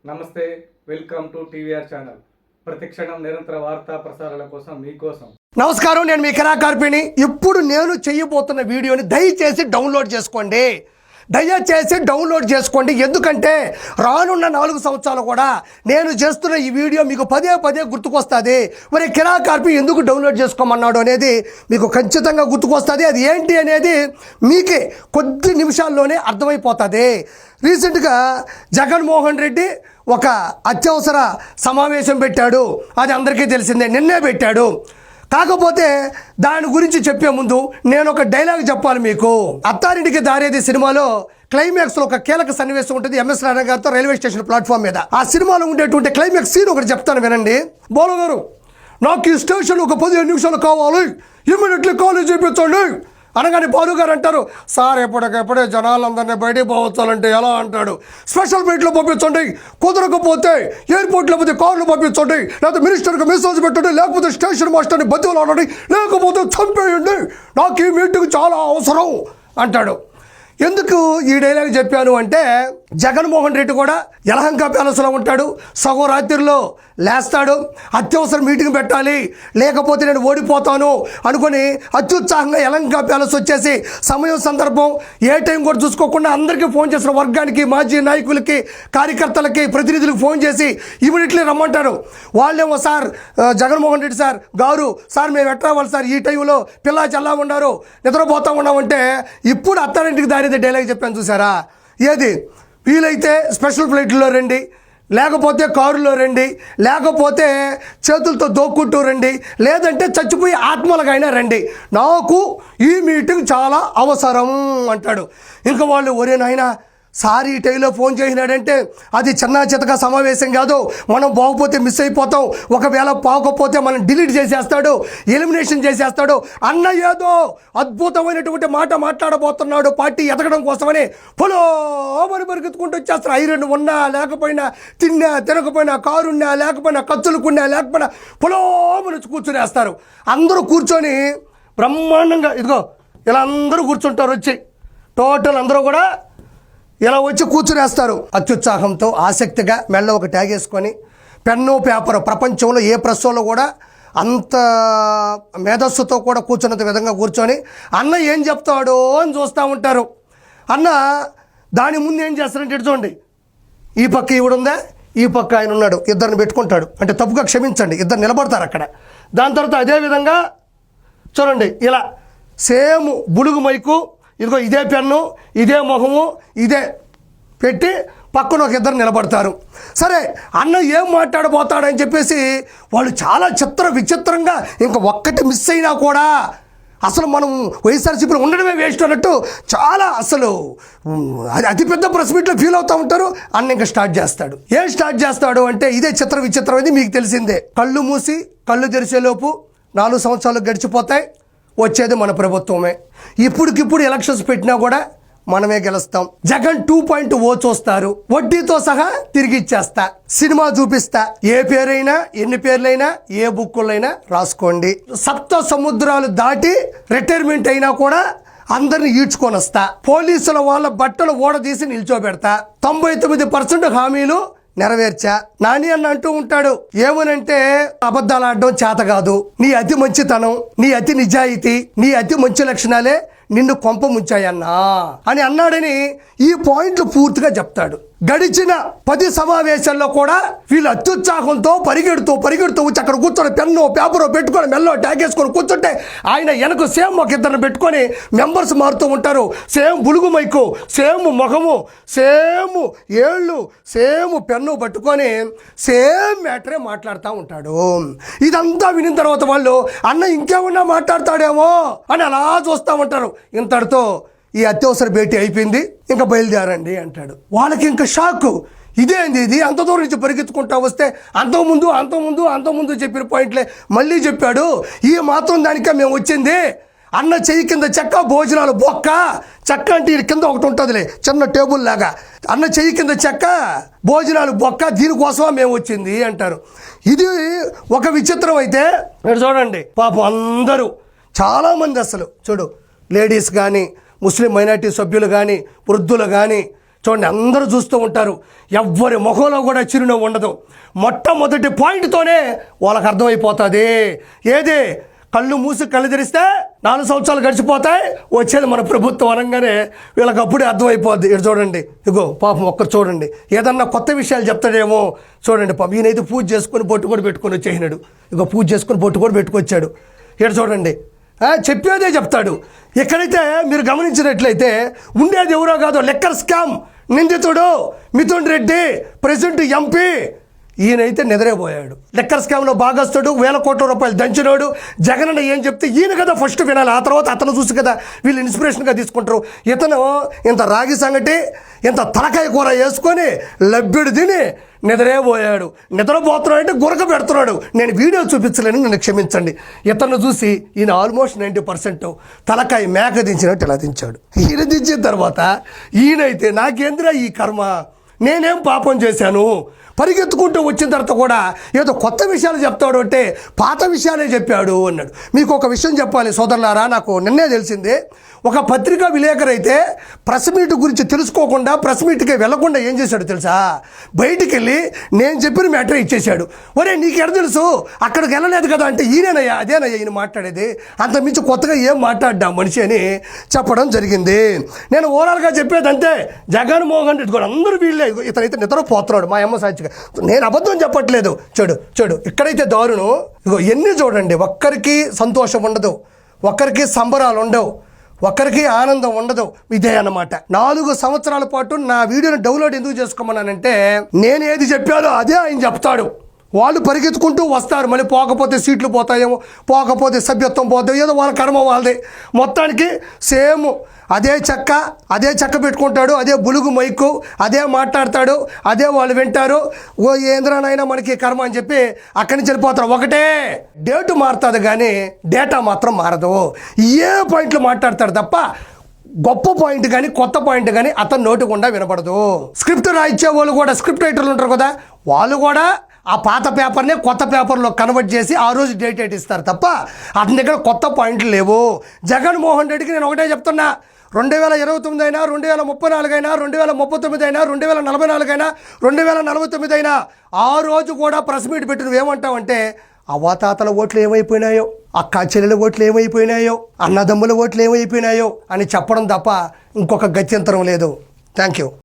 నమస్తే, welcome to TVR channel. ప్రతిక్షణం నిరంతర వార్తా ప్రసారాల కోసం మీకోసం. నమస్కారం, నేను మీ కళాకార్పిని. ఇప్పుడు నేను చేయబోతున్న వీడియోని దయచేసి డౌన్లోడ్ చేసుకోండి. ఎందుకంటే రానున్న 4 సంవత్సరాలు కూడా నేను చేస్తున్న ఈ వీడియో మీకు పదే పదే గుర్తుకొస్తుంది. మరి కళాకార్పి ఎందుకు డౌన్లోడ్ చేసుకోమన్నాడు అనేది మీకు ఖచ్చితంగా గుర్తుకొస్తుంది. అది ఏంటి అనేది మీకే కొద్ది నిమిషాల్లోనే అర్థమైపోతుంది. రీసెంట్గా జగన్మోహన్ రెడ్డి ఒక అత్యవసర సమావేశం పెట్టాడు. అది అందరికీ తెలిసిందే, నిన్నే పెట్టాడు. కాకపోతే దాని గురించి చెప్పే ముందు నేను ఒక డైలాగ్ చెప్పాలి మీకు. అత్తారింటికి దారేది సినిమాలో క్లైమాక్స్లో ఒక కీలక సన్నివేశం ఉంటుంది ఎంఎస్ రాణా గారితో రైల్వే స్టేషన్ ప్లాట్ఫామ్ మీద. ఆ సినిమాలో ఉండేటువంటి క్లైమాక్స్ సీన్ ఒకటి చెప్తాను వినండి. బాలు గారు, నాకు ఈ స్టేషన్ ఒక 15 నిమిషాలు కావాలి, ఇమ్మీడియట్లీ కాలేజ్ చేయించండి అనగానే బాలు గారు అంటారు, సార్ ఎప్పటికెప్పుడే జనాలందరినీ బయటికి పోవచ్చాలంటే ఎలా అంటాడు. స్పెషల్ ఫ్లైట్లో పంపించండి, కుదరకపోతే ఎయిర్పోర్ట్లో పోతే కార్లు పంపించండి, లేకపోతే మినిస్టర్కి మెసేజ్ పెట్టండి, లేకపోతే స్టేషన్ మాస్టర్ని బతువులు ఆడండి, లేకపోతే చంపేయండి, నాకు ఈ మీటింగ్ చాలా అవసరం అంటాడు. ఎందుకు ఈ డైలాగ్ చెప్పాను అంటే, జగన్మోహన్ రెడ్డి కూడా యలహంక ప్యాలెస్లో ఉంటాడు. సగం రాత్రిలో లేస్తాడు, అత్యవసర మీటింగ్ పెట్టాలి లేకపోతే నేను ఓడిపోతాను అనుకొని అత్యుత్సాహంగా యలహంక ప్యాలెస్ వచ్చేసి సమయం సందర్భం ఏ టైం కూడా చూసుకోకుండా అందరికీ ఫోన్ చేసిన వర్గానికి, మాజీ నాయకులకి, కార్యకర్తలకి, ప్రతినిధులకు ఫోన్ చేసి ఇమీడియట్లీ రమ్మంటారు. వాళ్ళేమో సార్ జగన్మోహన్ రెడ్డి సార్ గారు, సార్ మేము ఎట్లా వాళ్ళు సార్ ఈ టైంలో పిల్ల చల్లా ఉన్నారు, నిద్రపోతా ఉన్నామంటే ఇప్పుడు అత్తారింటికి దారేది డైలాగ్ చెప్పాను చూసారా. ఏది వీలైతే స్పెషల్ ఫ్లైట్లో రండి, లేకపోతే కారులో రండి, లేకపోతే చేతులతో దోక్కుంటూ రండి, లేదంటే చచ్చిపోయి ఆత్మలుగా అయినా రండి, నాకు ఈ మీటింగ్ చాలా అవసరం అంటాడు. ఇంకా వాళ్ళు ఒరే నాయనా సార్ ఈ టైంలో ఫోన్ చేసినాడంటే అది చిన్న చితక సమావేశం కాదు, మనం బాగపోతే మిస్ అయిపోతాం, ఒకవేళ పోకపోతే మనం డిలీట్ చేసేస్తాడు, ఎలిమినేషన్ చేసేస్తాడు అన్న ఏదో అద్భుతమైనటువంటి మాట మాట్లాడబోతున్నాడు పార్టీ ఎదగడం కోసమని పొలోమని పరిగెత్తుకుంటూ వచ్చేస్తారు. ఐరన్ ఉన్నా లేకపోయినా, తిన్నా తినకపోయినా, కారున్నా లేకపోయినా, ఖర్చులుకున్నా లేకపోయినా పొలోమని కూర్చునేస్తారు. అందరూ కూర్చొని బ్రహ్మాండంగా ఇదిగో ఇలా అందరూ కూర్చుంటారు. వచ్చి టోటల్ అందరూ కూడా ఇలా వచ్చి కూర్చునేస్తారు. అత్యుత్సాహంతో ఆసక్తిగా మెల్ల ఒక ట్యాగ్ వేసుకొని పెన్ను పేపరు, ప్రపంచంలో ఏ ప్రెస్లో కూడా అంత మేధస్సుతో కూడా కూర్చున్నంత విధంగా కూర్చొని అన్న ఏం చెప్తాడో అని చూస్తూ ఉంటారు. అన్న దాని ముందు ఏం చేస్తారంటే చూడండి, ఈ పక్క ఈవిడుందా, ఈ పక్క ఆయన ఉన్నాడు, ఇద్దరిని పెట్టుకుంటాడు. అంటే తప్పుగా క్షమించండి, ఇద్దరు నిలబడతారు అక్కడ. దాని తర్వాత అదేవిధంగా చూడండి ఇలా సేమ్ బుడుగు మైకు, ఇదిగో ఇదే పెన్ను, ఇదే మొహము, ఇదే పెట్టి పక్కన ఒక ఇద్దరు నిలబడతారు. సరే అన్న ఏం మాట్లాడబోతాడని చెప్పేసి వాళ్ళు చాలా విచిత్రంగా ఇంకా ఒక్కటి మిస్ అయినా కూడా అసలు మనం వైఎస్ఆర్సీపీలో ఉండడమే వేస్ట్ అన్నట్టు చాలా అసలు అతిపెద్ద ప్రెస్ మీట్లో ఫీల్ అవుతూ ఉంటారు. అన్న ఇంకా స్టార్ట్ చేస్తాడు. ఏం స్టార్ట్ చేస్తాడు అంటే ఇదే విచిత్రమైంది, మీకు తెలిసిందే. కళ్ళు మూసి కళ్ళు తెరిచేలోపు 4 సంవత్సరాలు గడిచిపోతాయి, వచ్చేది మన ప్రభుత్వమే. ఇప్పటికిప్పుడు ఎలక్షన్స్ పెట్టినా కూడా మనమే గెలుస్తాం. జగన్ 2.0 చూస్తారు, వడ్డీతో సహా తిరిగి ఇచ్చేస్తా, సినిమా చూపిస్తా, ఏ పేరైనా ఎన్ని పేర్లైనా ఏ బుక్కులైనా రాసుకోండి, 7 సముద్రాలు దాటి రిటైర్మెంట్ అయినా కూడా అందరిని ఈడ్చుకొని వస్తా, పోలీసుల వాళ్ళ బట్టలు ఓడదీసి నిల్చోబెడతా, 99% హామీలు నెరవేర్చా. నాని అన్న అంటూ ఉంటాడు ఏమనంటే, అబద్ధాలు ఆడడం చేత కాదు, నీ అతి మంచితనం, నీ అతి నిజాయితీ, నీ అతి మంచి లక్షణాలే నిన్ను కొంప ముంచాయన్నా అని అన్నాడని ఈ పాయింట్లు పూర్తిగా చెప్తాడు. గడిచిన 10 సమావేశాల్లో కూడా వీళ్ళు అత్యుత్సాహంతో పరిగెడుతూ వచ్చి అక్కడ కూర్చొని పెన్ను పేపరు పెట్టుకొని మెల్లో ట్యాగ్ వేసుకొని కూర్చుంటే ఆయన వెనక సేమ్ ఒక ఇద్దరిని పెట్టుకొని మెంబర్స్ మారుతూ ఉంటారు. సేమ్ బులుగు మైకు, సేమ్ ముఖము, సేమ్ ఏళ్ళు, సేమ్ పెన్ను పట్టుకొని సేమ్ మ్యాటరే మాట్లాడుతూ ఉంటాడు. ఇదంతా వినిన తర్వాత వాళ్ళు అన్న ఇంకేమన్నా మాట్లాడతాడేమో అని అలా చూస్తూ ఉంటారు. ఇంతటితో ఈ అత్యవసర భేటీ అయిపోయింది, ఇంకా బయలుదేరండి అంటాడు. వాళ్ళకి ఇంకా షాక్, ఇదేంది ఇది, అంత దూరం నుంచి పరిగెత్తుకుంటా వస్తే అంతకుముందు చెప్పిన పాయింట్లే మళ్ళీ చెప్పాడు. ఈ మాత్రం దానికే మేము వచ్చింది, అన్న చెయ్యి కింద చెక్క, భోజనాలు బొక్క. చెక్క అంటే ఈ కింద ఒకటి ఉంటుందిలే చిన్న టేబుల్ లాగా, అన్న చెయ్యి కింద చెక్క, భోజనాలు బొక్క, దీనికోసమా మేము వచ్చింది అంటారు. ఇది ఒక విచిత్రం. అయితే మీరు చూడండి పాపం అందరూ చాలామంది అసలు చూడు, లేడీస్ కానీ, ముస్లిం మైనార్టీ సభ్యులు కానీ, వృద్ధులు కానీ చూడండి, అందరూ చూస్తూ ఉంటారు, ఎవ్వరి ముఖంలో కూడా చిరునవ్వు ఉండదు. మొట్టమొదటి పాయింట్తోనే వాళ్ళకి అర్థమైపోతుంది. ఏది? కళ్ళు మూసి కళ్ళు తెరిస్తే 4 సంవత్సరాలు గడిచిపోతాయి, వచ్చేది మన ప్రభుత్వం అనగానే వీళ్ళకి అప్పుడే అర్థమైపోద్ది. ఇక్కడ చూడండి, ఇగో పాపం ఒక్కరు చూడండి, ఏదన్నా కొత్త విషయాలు చెప్తాడేమో. చూడండి పాపం, ఈయనైతే పూజ చేసుకొని బొట్టు కూడా పెట్టుకొని వచ్చేసినాడు. ఇగో పూజ చేసుకొని బొట్టు కూడా పెట్టుకొచ్చాడు. ఇక్కడ చూడండి, చెప్పేదే చెప్తాడు. ఎక్కడైతే మీరు గమనించినట్లయితే ఉండేది ఎవరో కాదు, లెక్కర్ స్కామ్ నిందితుడు మిథున్ రెడ్డి, ప్రెసిడెంట్ ఎంపీ. ఈయనైతే నిద్రపోయాడు. లెక్కర్ స్కామ్లో భాగస్తుడు, 1000 కోట్ల రూపాయలు దంచినోడు. జగన్ అన్న ఏం చెప్తే ఈయన కదా ఫస్ట్ వినాలి, ఆ తర్వాత అతను చూసి కదా వీళ్ళు ఇన్స్పిరేషన్గా తీసుకుంటారు. ఇతను ఇంత రాగి సంగటి, ఇంత తలకాయ కూర వేసుకొని లబ్బిడు తిని నిద్రపోయాడు. నిద్రపోతున్నాడు అంటే గురక పెడుతున్నాడు. నేను వీడియో చూపించలేను, నన్ను క్షమించండి. ఇతను చూసి ఈయన ఆల్మోస్ట్ 90% తలకాయ మేక దించినట్టు ఇలా దించాడు. ఈయన దించిన తర్వాత ఈయనైతే నాకేంద్రా ఈ కర్మ, నేనేం పాపం చేశాను, పరిగెత్తుకుంటూ వచ్చిన తర్వాత కూడా ఏదో కొత్త విషయాలు చెప్తాడు అంటే పాత విషయాలే చెప్పాడు అన్నాడు. మీకు ఒక విషయం చెప్పాలి సోదరులారా, నాకు నిన్నే తెలిసింది. ఒక పత్రికా విలేకరు అయితే ప్రెస్ మీట్ గురించి తెలుసుకోకుండా ప్రెస్ మీట్కి వెళ్లకుండా ఏం చేశాడు తెలుసా? బయటికి వెళ్ళి నేను చెప్పిన మ్యాటర్ ఇచ్చేశాడు. ఒరే నీకు ఎడ తెలుసు, అక్కడికి వెళ్ళలేదు కదా అంటే ఈయనయ్యా, అదేనయ్యా ఈయన మాట్లాడేది, అంతమించి కొత్తగా ఏం మాట్లాడ్డా మనిషి అని చెప్పడం జరిగింది. నేను ఓవరాల్గా చెప్పేది అంతే. జగన్మోహన్ రెడ్డి కూడా అందరూ వీళ్ళే, ఇతనైతే నిద్రపోతున్నాడు మా అమ్మ సాక్షిగా. నేను అబద్ధం చెప్పట్లేదు. చెడు ఇక్కడైతే దారుణం. ఇగో ఎన్ని చూడండి, ఒక్కరికి సంతోషం ఉండదు, ఒక్కరికి సంబరాలు ఉండవు, ఒక్కరికి ఆనందం ఉండదు. ఇదే అన్నమాట. 4 సంవత్సరాల పాటు నా వీడియోని డౌన్లోడ్ ఎందుకు చేసుకోమన్నానంటే, నేను ఏది చెప్పానో అదే ఆయన చెప్తాడు. వాళ్ళు పరిగెత్తుకుంటూ వస్తారు, మళ్ళీ పోకపోతే సీట్లు పోతాయేమో, పోకపోతే సభ్యత్వం పోతాయో, ఏదో వాళ్ళ కర్మ వాళ్ళది. మొత్తానికి సేమ్ అదే చెక్క పెట్టుకుంటాడు, అదే బులుగు మైకు, అదే మాట్లాడతాడు, అదే వాళ్ళు వింటారు. ఓ ఏంద్రానైనా మనకి కర్మ అని చెప్పి అక్కడి నుంచి వెళ్ళిపోతారు. ఒకటే డేటు మారుతుంది కానీ డేటా మాత్రం మారదు. ఏ పాయింట్లు మాట్లాడతాడు తప్ప గొప్ప పాయింట్ కానీ కొత్త పాయింట్ కానీ అతను నోటి గుండా వినపడదు. స్క్రిప్ట్ రాయించే వాళ్ళు కూడా, స్క్రిప్ట్ రైటర్లు ఉంటారు కదా, వాళ్ళు కూడా ఆ పాత పేపర్నే కొత్త పేపర్లో కన్వర్ట్ చేసి ఆ రోజు డేట్ ఇస్తారు తప్ప అతని దగ్గర కొత్త పాయింట్లు లేవు. జగన్మోహన్ రెడ్డికి నేను ఒకటే చెప్తున్నా, 2029 అయినా, 2034 అయినా, 2039 అయినా, 2044 అయినా, 2049 అయినా, ఆ రోజు కూడా ప్రెస్ మీట్ పెట్టి నువ్వేమంటావంటే అవ్వాతాతల ఓట్లు ఏమైపోయినాయో, అక్కా చెల్లెల ఓట్లు ఏమైపోయినాయో, అన్నదమ్ముల ఓట్లు ఏమైపోయినాయో అని చెప్పడం తప్ప ఇంకొక గత్యంతరం లేదు. Thank you.